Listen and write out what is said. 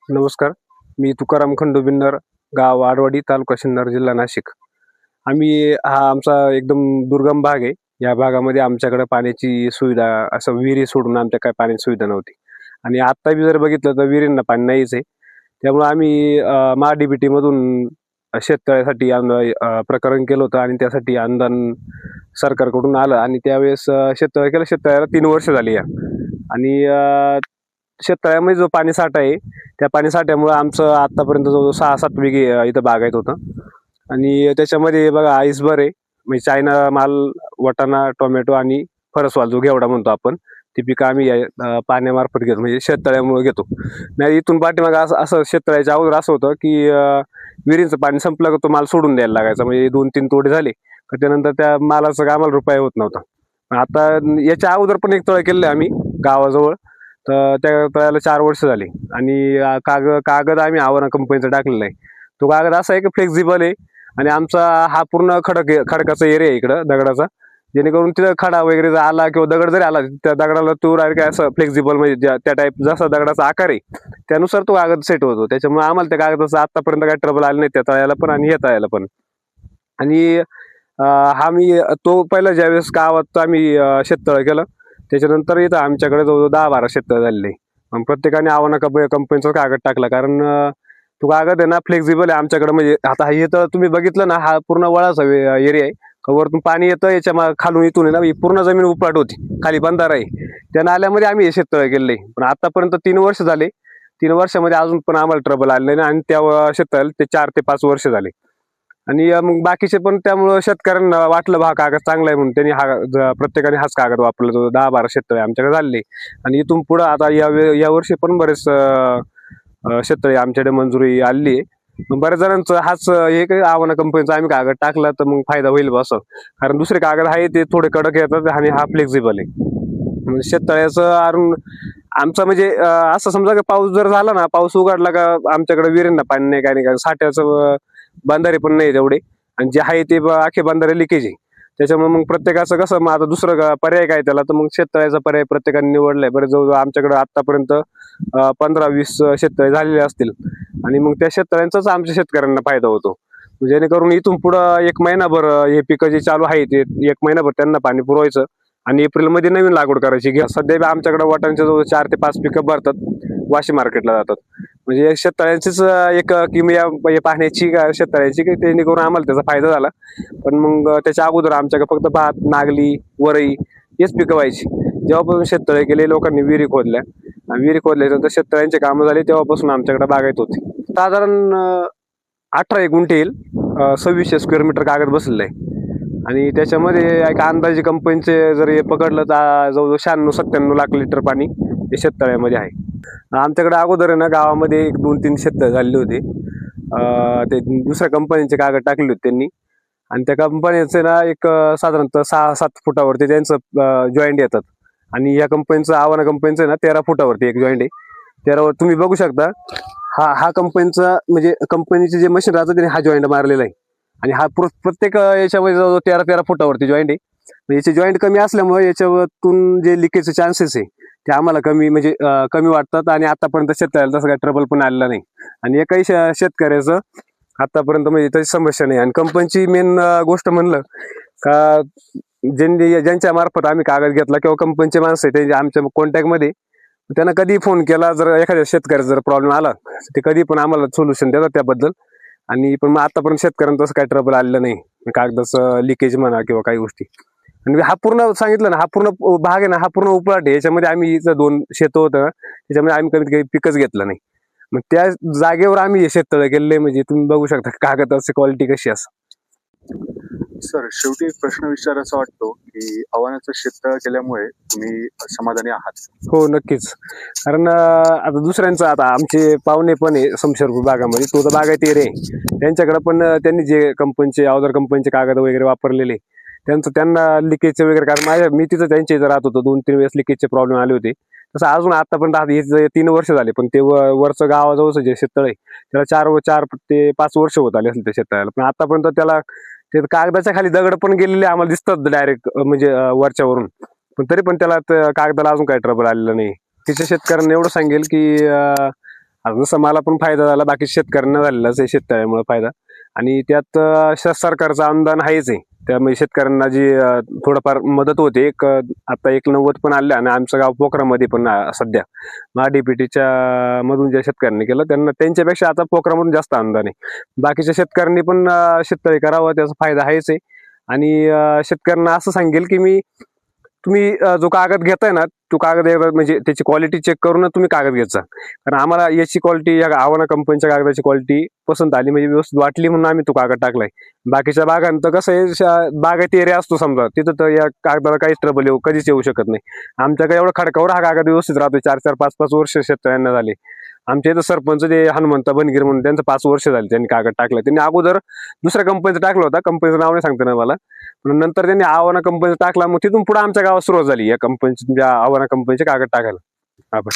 नमस्कार. मी तुकाराम खंडू बिन्नर, गाव आडवाडी, तालुका सिन्नर, जिल्हा नाशिक. हा आमचा एकदम दुर्गम भाग आहे. या भागामध्ये आमच्याकडे पाण्याची सुविधा असं विहिरी सोडून आमच्या काय पाण्याची सुविधा नव्हती. आणि आता बी जर बघितलं तर विहिरींना पाणी नाहीच आहे. त्यामुळे आम्ही मधून शेततळ्यासाठी प्रकरण केलं होतं आणि त्यासाठी अनुदान सरकारकडून आलं आणि त्यावेळेस शेततळ्या केलं. शेततळ्याला 3 वर्ष झाली या. आणि शेततळ्यामध्ये जो पाणी साठा आहे त्या पाणी साठ्यामुळे आमचं आतापर्यंत जवळजवळ 6-7 बिघे इथं बागायत होतं. आणि त्याच्यामध्ये बघा आईसभर आहे, म्हणजे चायना माल, वाटाणा, टोमॅटो आणि फरसवाल जो घेवडा म्हणतो आपण, ती पिकं आम्ही पाण्यामार्फत घेतो, म्हणजे शेततळ्यामुळे घेतो. नाही इथून पाठीमागं असं असं शेततळ्याच्या अगोदर असं होतं की विहिरीचं पाणी संपलं का तो माल सोडून द्यायला लागायचा. म्हणजे 2-3 तोडे झाले का त्यानंतर त्या मालाचं आम्हाला रुपया होत नव्हता. आता याच्या अगोदर पण एक तळ केलेलं आहे आम्ही गावाजवळ, तर त्या तळ्याला 4 वर्ष झाली. आणि कागद आम्ही आव्हाना कंपनीचा टाकलेला आहे. तो कागद असा आहे की फ्लेक्झिबल आहे आणि आमचा हा पूर्ण खडकाचा एरिया आहे इकडं दगडाचा, जेणेकरून तिथं खडा वगैरे जर आला किंवा दगड जरी आला त्या दगडाला तो डायरेक्ट असं फ्लेक्झिबल, म्हणजे त्या टाईप जसा दगडाचा आकार आहे त्यानुसार तो कागद सेट होतो. त्याच्यामुळे आम्हाला त्या कागदाचा आतापर्यंत काही ट्रबल आले नाही त्या तळ्याला पण आणि या तळ्याला पण. आणि तो पहिला ज्यावेळेस गावात आम्ही शेततळ केलं त्याच्यानंतर इथं आमच्याकडे जवळजवळ 10-12 शेततळ झालेले. मग प्रत्येकाने आव्हाना कंपनीचा कागद टाकला, कारण तो कागद आहे ना फ्लेक्झिबल आहे आमच्याकडे. म्हणजे आता हे तर तुम्ही बघितलं ना, हा पूर्ण वळाचा एरिया आहे. वरतून पाणी येतं, याच्या खालून इथून आहे ना ही पूर्ण जमीन उपलाट होती, खाली बंधारा आहे. त्या नाल्यामध्ये आम्ही हे शेततळ केलेलं आहे. पण आतापर्यंत 3 वर्ष झाले. 3 वर्षामध्ये अजून पण आम्हाला ट्रबल आले नाही आणि त्या शेततळ्याला ते 4 ते 5 वर्ष झाले. आणि मग बाकीचे पण त्यामुळं शेतकऱ्यांना वाटलं हा कागद चांगला आहे म्हणून त्यांनी प्रत्येकाने हाच कागद वापरला. जो 10-12 शेततळे आमच्याकडे झाले. आणि इथून पुढं आता या वर्षी पण बरेच शेततळे आमच्याकडे मंजुरी आली आहे. मग बऱ्याच जणांचं हाच हे आव्हाना कंपनीचा आम्ही कागद टाकला तर मग फायदा होईल असं. कारण दुसरे कागद आहे ते थोडे कडक येतात आणि हा फ्लेक्झिबल आहे. म्हणजे शेततळ्याचं आरून आमचं म्हणजे असं समजा की पाऊस जर झाला ना, पाऊस उघडला का आमच्याकडे विहिरींना पाणी नाही, काय नाही, कारण साठ्याचं बंधारे पण नाही तेवढे, आणि जे आहे ते अख्खे बंधारे लिकेज आहे. त्याच्यामुळे मग प्रत्येकाचं कसं, मग आता दुसरं पर्याय काय त्याला, तर मग शेततळ्याचा पर्याय प्रत्येकाने निवडलाय. बरं जवळजवळ आमच्याकडे आतापर्यंत 15-20 शेततळे झालेले असतील. आणि मग त्या शेततळ्यांचाच आमच्या शेतकऱ्यांना फायदा होतो. जेणेकरून इथून पुढं 1 महिनाभर हे पिकं जे चालू आहे ते 1 महिनाभर त्यांना पाणी पुरवायचं आणि एप्रिलमध्ये नवीन लागवड करायची. सध्या आमच्याकडे वाटाण्याच्या जवळ 4 ते 5 पिकं भरतात, वाशी मार्केटला जातात. म्हणजे शेततळ्यांचीच एक किमया पाहण्याची शेततळ्याची, जेणेकरून आम्हाला त्याचा फायदा झाला. पण मग त्याच्या अगोदर आमच्याकडे फक्त भात, नागली, वरई हेच पिकं व्हायची. जेव्हापासून शेततळे केले लोकांनी, विहिरी खोदल्या, विहिरी खोदल्यानंतर शेततळ्यांची कामं झाली, तेव्हापासून आमच्याकडे बागायत होती. साधारण 18 गुंठे येईल, 2600 स्क्वेअर मीटर कागद बसलेलं आहे. आणि त्याच्यामध्ये एक अंदाजे कंपनीचे जर हे पकडलं तर जवळजवळ 96-97 लाख लिटर पाणी हे शेततळ्यामध्ये आहे. आमच्याकडे अगोदर आहे ना गावामध्ये 1-2-3 शेततळे झालेले होते. ते दुसऱ्या कंपनीचे कागद टाकले होते त्यांनी, आणि त्या कंपनीचे ना एक साधारणतः 6-7 फुटावरती त्यांचं जॉईंट येतात. आणि या कंपनीचं आव्हाना कंपनीचं आहे ना 13 फुटावरती एक जॉईंट आहे. 13वर तुम्ही बघू शकता. हा कंपनीचा, म्हणजे कंपनीचे जे मशीन राहतं त्याने हा जॉईंट मारलेला आहे. आणि हा प्रत्येक याच्यामध्ये जवळजवळ 13 फुटावरती जॉईंट आहे. याचे जॉईंट कमी असल्यामुळे याच्यातून जे लिकेजचे चान्सेस आहे ते आम्हाला कमी वाटतात. आणि आतापर्यंत शेतकऱ्याला तसं काही ट्रबल पण आलेला नाही. आणि एकाही शेतकऱ्याचं आतापर्यंत म्हणजे तशी समस्या नाही. आणि कंपनीची मेन गोष्ट म्हणलं का, ज्यांच्या मार्फत आम्ही कागद घेतला किंवा कंपनीचे माणसं आहे ते आमच्या कॉन्टॅक्टमध्ये, त्यांना कधी फोन केला, जर एखाद्या शेतकऱ्याचा जर प्रॉब्लेम आला ते कधी पण आम्हाला सोल्युशन देतात त्याबद्दल. आणि पण मग आतापर्यंत शेतकऱ्यांचं तसं काही ट्रबल आलेलं नाही, कागदाचं लिकेज म्हणा किंवा काही गोष्टी. आणि हा पूर्ण सांगितलं ना, हा पूर्ण भाग आहे ना, हा पूर्ण उपलाट आहे. याच्यामध्ये आम्ही इथं 2 शेतं होतं ना, त्याच्यामध्ये आम्ही कमीत कमी पिकच घेतलं नाही. मग त्या जागेवर आम्ही हे शेततळे केलेले, म्हणजे तुम्ही बघू शकता कागदाची क्वालिटी कशी असं. सर, शेवटी एक प्रश्न विचारायचा वाटतो की आव्हानाचं शेततळ केल्यामुळे तुम्ही समाधानी आहात? हो, नक्कीच. कारण आता दुसऱ्यांचं, आता आमचे पाहुणे पण आहे समशेरपूर भागामध्ये, तो तर बागायत एरिया आहे. त्यांच्याकडे पण त्यांनी जे अवजार कंपनीचे कागद वगैरे वापरलेले, त्यांना लिकेजचे वगैरे, कारण मी तिथं त्यांच्या इथं राहत होतो, 2-3 वेळेस लिकेजचे प्रॉब्लेम आले होते. तसं अजून आतापर्यंत हे 3 वर्ष झाले, पण ते वरचं गावाजवळचं जे शेततळ आहे त्याला 4 ते 5 वर्ष होत आले असेल त्या शेततळ्याला. पण आतापर्यंत त्याला ते कागदाच्या खाली दगड पण गेलेले आम्हाला दिसतात डायरेक्ट, म्हणजे वरच्यावरून. पण तरी पण त्याला कागदाला अजून काही ट्रबल आलेलं नाही. तिच्या शेतकऱ्यांना एवढं सांगेल की आता जसं मला पण फायदा झाला, बाकी शेतकऱ्यांना झालेलाच आहे शेतकऱ्यामुळे फायदा. आणि त्यात सरकारचं अनुदान आहेच आहे, त्यामुळे शेतकऱ्यांना जी थोडंफार मदत होते. आता 190 पण आले, आणि आमचं गाव पोखरामध्ये पण सध्या महाडीपीटीच्या मधून ज्या शेतकऱ्यांनी केलं त्यांच्यापेक्षा आता पोखरामधून जास्त अनुदान आहे. बाकीच्या शेतकऱ्यांनी पण शेततळे करावं, त्याचा फायदा आहेच आहे. आणि शेतकऱ्यांना असं सांगेल की तुम्ही जो कागद घेताय ना, तो कागद एकदा म्हणजे त्याची क्वालिटी चेक करूनच तुम्ही कागद घ्यायचा. कारण आम्हाला याची क्वालिटी, या आव्हाना कंपनीच्या कागदाची क्वालिटी पसंत आली, म्हणजे व्यवस्थित वाटली म्हणून आम्ही तो कागद टाकलाय. बाकीच्या बागांत कसं आहे, बागायत एरिया असतो समजा, तिथं तर या कागदाला काहीच ट्रबल कधीच येऊ शकत नाही. आमच्याकडे एवढं खडकावर हा कागद व्यवस्थित राहतो. 4-4, 5-5 वर्ष शेतकऱ्यांना झाले. आमच्या इथं सरपंच ते हनुमंत बनगीर म्हणून, त्यांचं 5 वर्ष झाले त्यांनी कागद टाकला. त्यांनी अगोदर दुसऱ्या कंपनीचा टाकला होता, कंपनीचं नाव नाही सांगता ना मला, पण नंतर त्यांनी आव्हाना कंपनीचा टाकला. मग तिथून पुढे आमच्या गावात सुरुवात झाली या कंपनीची, आव्हाना कंपनीचे कागद टाकायला. आपण